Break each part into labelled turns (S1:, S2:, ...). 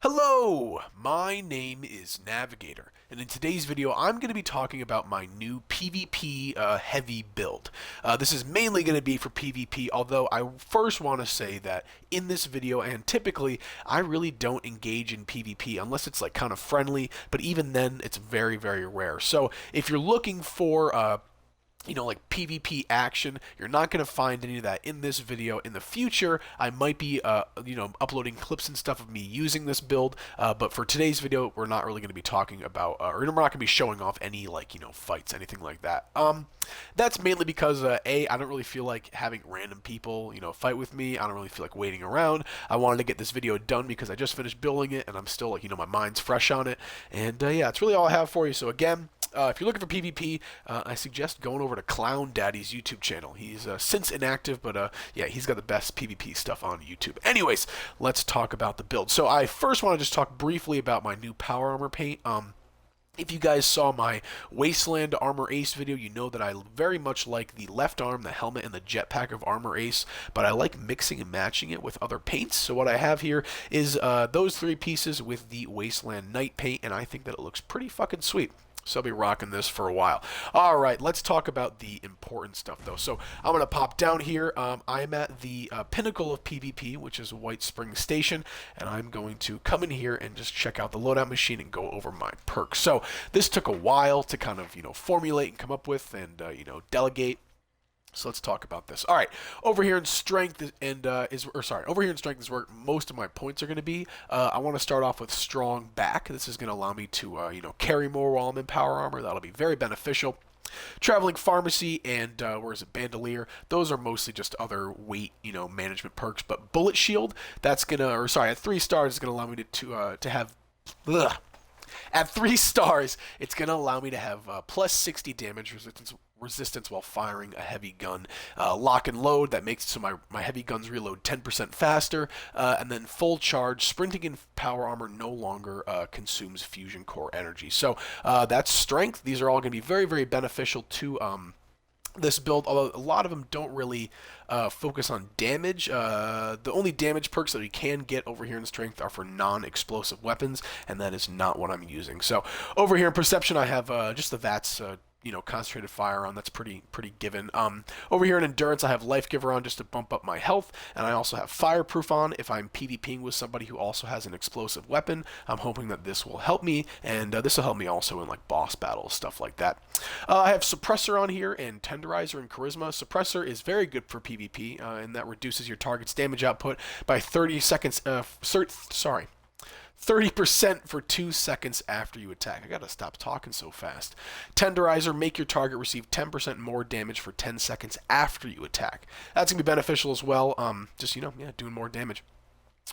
S1: Hello, my name is Navigator, and in today's video I'm going to be talking about my new PvP heavy build. This is mainly going to be for PvP, although I first want to say that in this video, and typically, I really don't engage in PvP unless it's like kind of friendly, but even then it's very, very rare. So if you're looking for like PvP action, you're not going to find any of that in this video. In the future, I might be, uploading clips and stuff of me using this build, but for today's video, we're not really going to be talking about, or we're not going to be showing off any, fights, anything like that. That's mainly because, I don't really feel like having random people, fight with me. I don't really feel like waiting around. I wanted to get this video done because I just finished building it, and I'm still, my mind's fresh on it. And, yeah, that's really all I have for you. So, again, if you're looking for PvP, I suggest going over to Clown Daddy's YouTube channel. He's since inactive, but yeah, he's got the best PvP stuff on YouTube. Anyways, let's talk about the build. So I first want to just talk briefly about my new power armor paint. If you guys saw my Wasteland Armor Ace video, you know that I very much like the left arm, the helmet, and the jetpack of Armor Ace, but I like mixing and matching it with other paints. So what I have here is those three pieces with the Wasteland Night paint, and I think that it looks pretty fucking sweet. So I'll be rocking this for a while. Alright, let's talk about the important stuff, though. So I'm going to pop down here. I'm at the pinnacle of PvP, which is White Spring Station, and I'm going to come in here and just check out the loadout machine and go over my perks. So this took a while to kind of, formulate and come up with and, delegate. So let's talk about this. All right, over here in strength over here in strength is where most of my points are going to be. I want to start off with strong back. This is going to allow me to, carry more while I'm in power armor. That'll be very beneficial. Traveling pharmacy and bandolier, those are mostly just other weight, management perks. But bullet shield, that's gonna, at 3 stars, is gonna allow me to have. Ugh. At 3 stars, it's going to allow me to have plus 60 damage resistance while firing a heavy gun. Lock and load, that makes it so my heavy guns reload 10% faster. And then full charge, sprinting in power armor no longer consumes fusion core energy. So that's strength. These are all going to be very, very beneficial to this build, although a lot of them don't really focus on damage. The only damage perks that we can get over here in strength are for non-explosive weapons, and that is not what I'm using. So over here in perception, I have just the VATS concentrated fire on. That's pretty given. Over here in endurance, I have life giver on just to bump up my health, and I also have fireproof on if I'm PvPing with somebody who also has an explosive weapon. I'm hoping that this will help me, and this will help me also in like boss battles, stuff like that. I have suppressor on here and tenderizer and charisma. Suppressor is very good for PvP, and that reduces your target's damage output by 30 seconds. 30% for 2 seconds after you attack. I gotta stop talking so fast. Tenderizer, make your target receive 10% more damage for 10 seconds after you attack. That's gonna be beneficial as well. Doing more damage.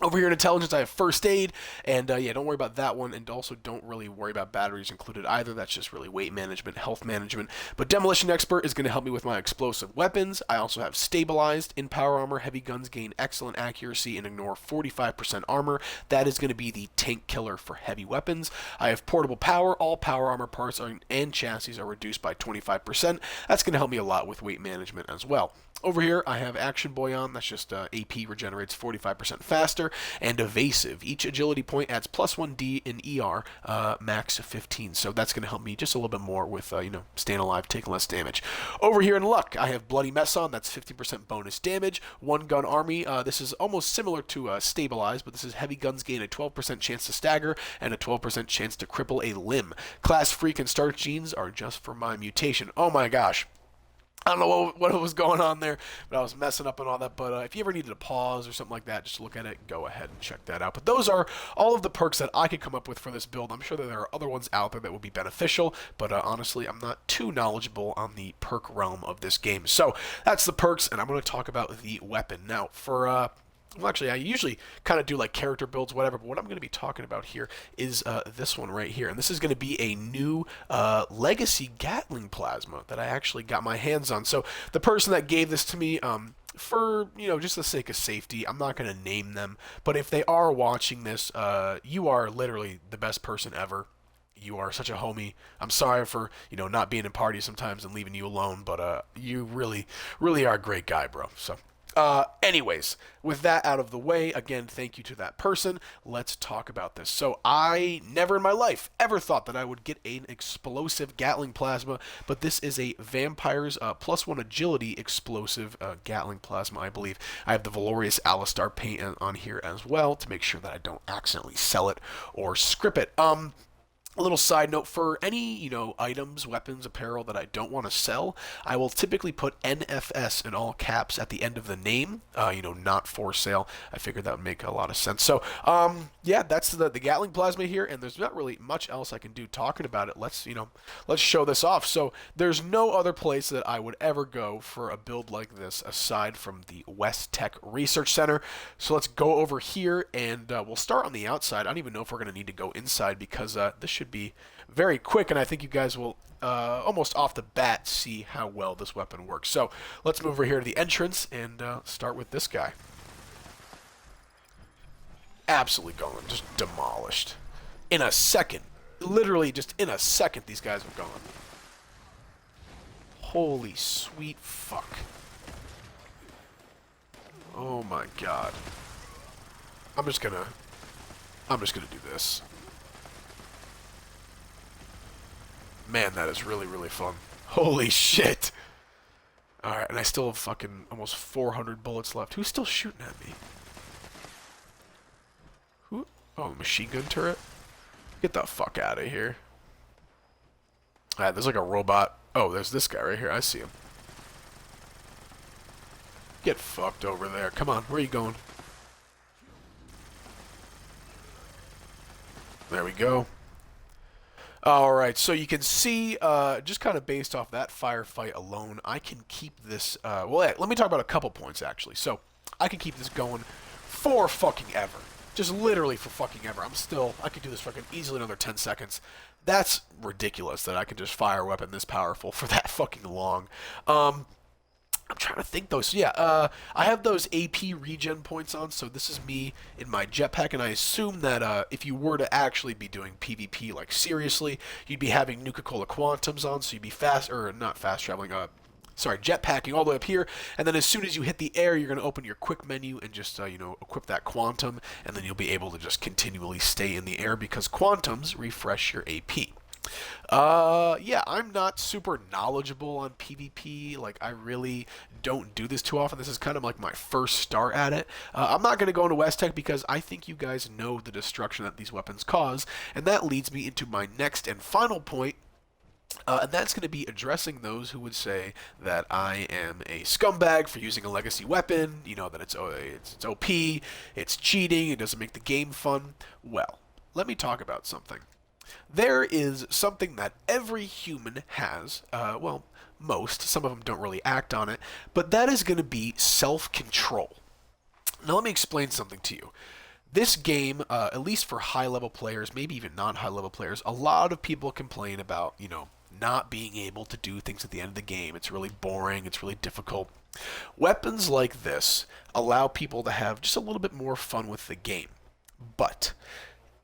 S1: Over here in intelligence, I have first aid, and don't worry about that one, and also don't really worry about batteries included either. That's just really weight management, health management. But demolition expert is going to help me with my explosive weapons. I also have stabilized in power armor. Heavy guns gain excellent accuracy and ignore 45% armor. That is going to be the tank killer for heavy weapons. I have portable power. All power armor parts and chassis are reduced by 25%. That's going to help me a lot with weight management as well. Over here, I have Action Boy on. That's just AP regenerates 45% faster. And Evasive. Each agility point adds plus 1d in ER, max 15. So that's going to help me just a little bit more with, staying alive, taking less damage. Over here in Luck, I have Bloody Mess on. That's 50% bonus damage. One Gun Army. This is almost similar to Stabilize, but this is heavy guns gain a 12% chance to stagger and a 12% chance to cripple a limb. Class Freak and Starch Genes are just for my mutation. Oh my gosh. I don't know what was going on there, but I was messing up and all that. But if you ever needed a pause or something like that, just look at it, go ahead and check that out. But those are all of the perks that I could come up with for this build. I'm sure that there are other ones out there that would be beneficial, but honestly, I'm not too knowledgeable on the perk realm of this game. So that's the perks, and I'm going to talk about the weapon. Now, well, actually, I usually kind of do like character builds, whatever, but what I'm going to be talking about here is this one right here. And this is going to be a new Legacy Gatling Plasma that I actually got my hands on. So the person that gave this to me, for, just the sake of safety, I'm not going to name them, but if they are watching this, you are literally the best person ever. You are such a homie. I'm sorry for, not being in parties sometimes and leaving you alone, but you really, really are a great guy, bro. So Anyways, with that out of the way, again, thank you to that person. Let's talk about this. So, I never in my life ever thought that I would get an explosive Gatling plasma, but this is a vampire's +1 agility explosive Gatling plasma, I believe. I have the Valorious Alistar paint on here as well to make sure that I don't accidentally sell it or script it. A little side note, for any, items, weapons, apparel that I don't want to sell, I will typically put NFS in all caps at the end of the name, not for sale. I figured that would make a lot of sense. So, yeah, that's the Gatling plasma here, and there's not really much else I can do talking about it. Let's show this off. So, there's no other place that I would ever go for a build like this aside from the West Tech Research Center. So, let's go over here, and we'll start on the outside. I don't even know if we're going to need to go inside because this should be very quick, and I think you guys will almost off the bat see how well this weapon works. So let's move over here to the entrance and start with this guy. Absolutely gone, just demolished. In a second. Literally just in a second these guys are gone. Holy sweet fuck. Oh my god. I'm just gonna do this. Man, that is really, really fun. Holy shit! Alright, and I still have fucking almost 400 bullets left. Who's still shooting at me? Who? Oh, machine gun turret? Get the fuck out of here. Alright, there's like a robot. Oh, there's this guy right here. I see him. Get fucked over there. Come on, where are you going? There we go. Alright, so you can see, just kind of based off that firefight alone, I can keep this, well, let me talk about a couple points, actually. So, I can keep this going for fucking ever. Just literally for fucking ever. I could do this fucking easily another 10 seconds. That's ridiculous that I can just fire a weapon this powerful for that fucking long. I'm trying to think though. So yeah, I have those AP regen points on, so this is me in my jetpack, and I assume that if you were to actually be doing PvP like seriously, you'd be having Nuka-Cola Quantums on, so you'd be not fast traveling, jetpacking all the way up here, and then as soon as you hit the air, you're going to open your quick menu and just, equip that Quantum, and then you'll be able to just continually stay in the air because Quantums refresh your AP. Yeah, I'm not super knowledgeable on PvP. Like, I really don't do this too often. This is kind of like my first start at it. I'm not going to go into West Tech because I think you guys know the destruction that these weapons cause, and that leads me into my next and final point. And that's going to be addressing those who would say that I am a scumbag for using a legacy weapon, that it's OP, it's cheating, it doesn't make the game fun. Well, let me talk about something. There is something that every human has, most, some of them don't really act on it, but that is going to be self-control. Now let me explain something to you. This game, at least for high-level players, maybe even non-high-level players, a lot of people complain about, not being able to do things at the end of the game. It's really boring, it's really difficult. Weapons like this allow people to have just a little bit more fun with the game, but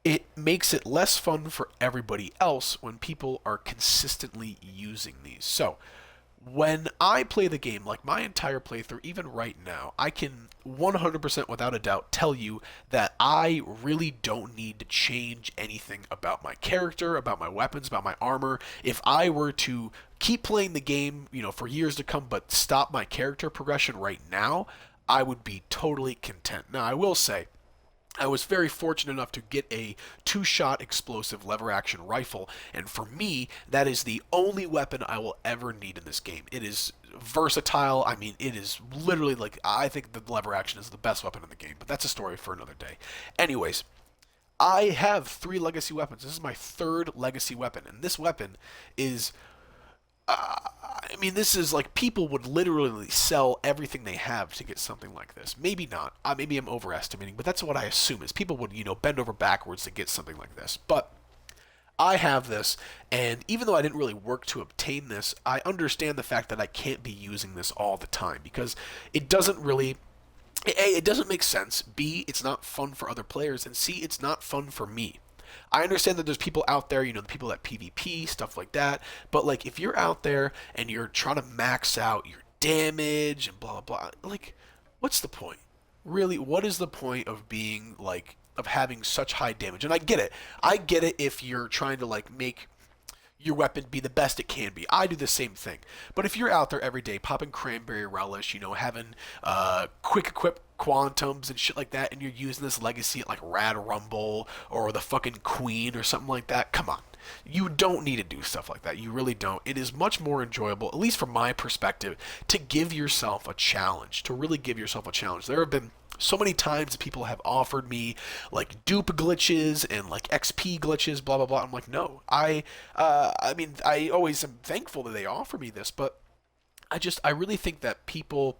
S1: it makes it less fun for everybody else when people are consistently using these. So, when I play the game, like my entire playthrough, even right now, I can 100% without a doubt tell you that I really don't need to change anything about my character, about my weapons, about my armor. If I were to keep playing the game, for years to come, but stop my character progression right now, I would be totally content. Now, I will say, I was very fortunate enough to get a 2-shot explosive lever-action rifle, and for me, that is the only weapon I will ever need in this game. It is versatile. I mean, it is literally I think the lever-action is the best weapon in the game, but that's a story for another day. Anyways, I have 3 legacy weapons. This is my 3rd legacy weapon, and this weapon is... this is people would literally sell everything they have to get something like this. Maybe not. Maybe I'm overestimating, but that's what I assume is people would, bend over backwards to get something like this. But I have this, and even though I didn't really work to obtain this, I understand the fact that I can't be using this all the time because it doesn't really... A, it doesn't make sense. B, it's not fun for other players, and C, it's not fun for me. I understand that there's people out there, the people that PvP, stuff like that, but if you're out there and you're trying to max out your damage and blah, blah, blah, what's the point? Really, what is the point of being like of having such high damage? And I get it. I get it if you're trying to like make your weapon be the best it can be. I do the same thing. But if you're out there every day popping cranberry relish, having quick equip quantums and shit like that, and you're using this legacy at like Rad Rumble or the fucking Queen or something like that, come on. You don't need to do stuff like that. You really don't. It is much more enjoyable, at least from my perspective, to give yourself a challenge, to really give yourself a challenge. There have been so many times people have offered me like dupe glitches and like XP glitches, blah blah blah. I'm like, no, I mean, I always am thankful that they offer me this, but I really think that people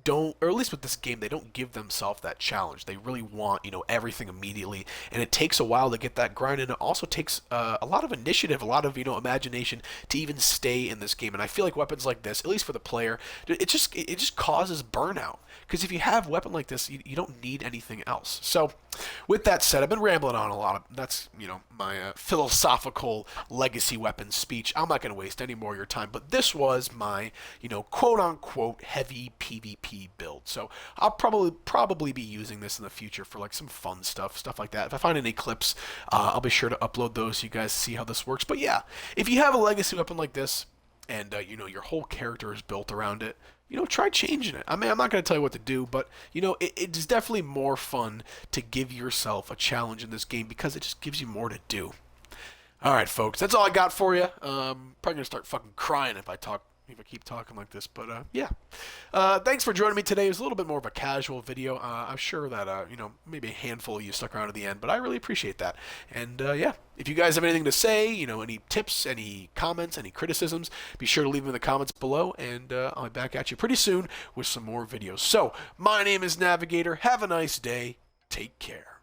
S1: don't, or at least with this game, they don't give themselves that challenge. They really want, everything immediately, and it takes a while to get that grind, and it also takes a lot of initiative, a lot of, imagination to even stay in this game. And I feel like weapons like this, at least for the player, it just causes burnout. Because if you have a weapon like this, you don't need anything else. So, with that said, I've been rambling on a lot. That's, my philosophical legacy weapon speech. I'm not going to waste any more of your time, but this was my, quote-unquote heavy PvP build. So, I'll probably be using this in the future for, like, some fun stuff like that. If I find any clips, I'll be sure to upload those so you guys see how this works. But yeah, if you have a legacy weapon like this, and your whole character is built around it, try changing it. I mean, I'm not going to tell you what to do, but it's definitely more fun to give yourself a challenge in this game because it just gives you more to do. All right, folks, that's all I got for you. Probably gonna start fucking crying if I keep talking like this, but yeah. Thanks for joining me today. It was a little bit more of a casual video. I'm sure that maybe a handful of you stuck around to the end, but I really appreciate that. And yeah, if you guys have anything to say, any tips, any comments, any criticisms, be sure to leave them in the comments below, and I'll be back at you pretty soon with some more videos. So, my name is Navigator. Have a nice day. Take care.